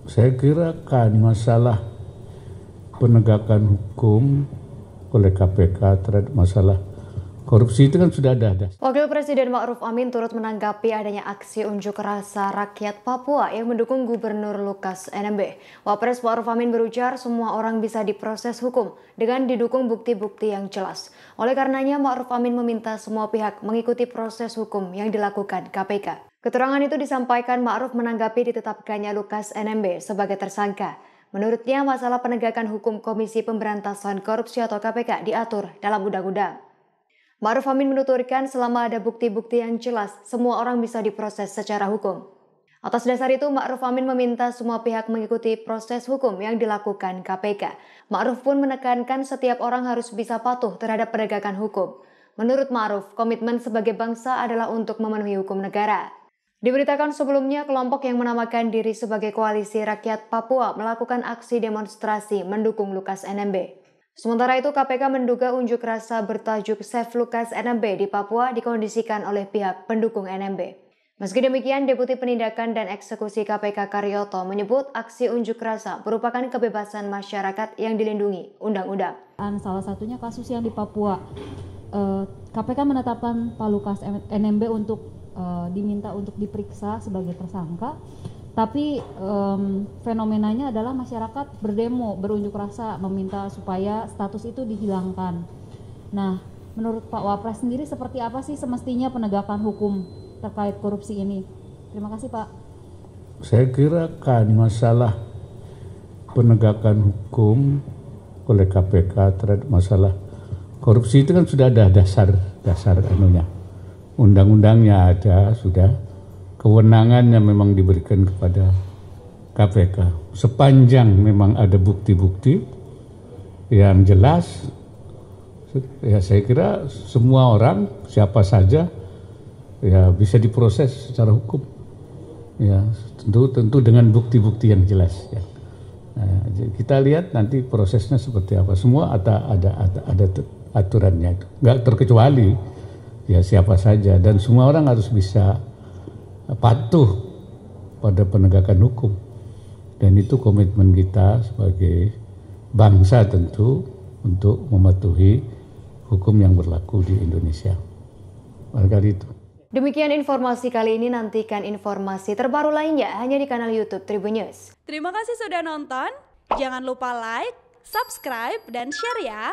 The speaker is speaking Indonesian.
Saya kira kan masalah penegakan hukum oleh KPK terhadap masalah korupsi itu kan sudah ada. Wakil Presiden Ma'ruf Amin turut menanggapi adanya aksi unjuk rasa rakyat Papua yang mendukung Gubernur Lukas NMB. Wapres Ma'ruf Amin berujar semua orang bisa diproses hukum dengan didukung bukti-bukti yang jelas. Oleh karenanya Ma'ruf Amin meminta semua pihak mengikuti proses hukum yang dilakukan KPK. Keterangan itu disampaikan Ma'ruf menanggapi ditetapkannya Lukas NMB sebagai tersangka. Menurutnya masalah penegakan hukum Komisi Pemberantasan Korupsi atau KPK diatur dalam undang-undang. Ma'ruf Amin menuturkan selama ada bukti-bukti yang jelas, semua orang bisa diproses secara hukum. Atas dasar itu, Ma'ruf Amin meminta semua pihak mengikuti proses hukum yang dilakukan KPK. Ma'ruf pun menekankan setiap orang harus bisa patuh terhadap penegakan hukum. Menurut Ma'ruf, komitmen sebagai bangsa adalah untuk memenuhi hukum negara. Diberitakan sebelumnya, kelompok yang menamakan diri sebagai Koalisi Rakyat Papua melakukan aksi demonstrasi mendukung Lukas NMB. Sementara itu, KPK menduga unjuk rasa bertajuk Save Lukas NMB di Papua dikondisikan oleh pihak pendukung NMB. Meski demikian, Deputi Penindakan dan Eksekusi KPK Karyoto menyebut aksi unjuk rasa merupakan kebebasan masyarakat yang dilindungi undang-undang. Salah satunya kasus yang di Papua, KPK menetapkan Pak Lukas NMB untuk diminta untuk diperiksa sebagai tersangka, tapi fenomenanya adalah masyarakat berdemo, berunjuk rasa meminta supaya status itu dihilangkan. Nah, menurut Pak Wapres sendiri seperti apa sih semestinya penegakan hukum terkait korupsi ini? Terima kasih, Pak. Saya kira kan masalah penegakan hukum oleh KPK terhadap masalah korupsi itu kan sudah ada dasar anunya. Undang-undangnya ada, sudah kewenangannya memang diberikan kepada KPK. Sepanjang memang ada bukti-bukti yang jelas, ya saya kira semua orang, siapa saja, ya bisa diproses secara hukum. Ya tentu dengan bukti-bukti yang jelas. Ya. Nah, kita lihat nanti prosesnya seperti apa. Semua ada aturannya, nggak terkecuali. Ya siapa saja, dan semua orang harus bisa patuh pada penegakan hukum. Dan itu komitmen kita sebagai bangsa tentu untuk mematuhi hukum yang berlaku di Indonesia. Barangkali itu. Demikian informasi kali ini, nantikan informasi terbaru lainnya hanya di kanal YouTube Tribun News. Terima kasih sudah nonton, jangan lupa like, subscribe, dan share ya.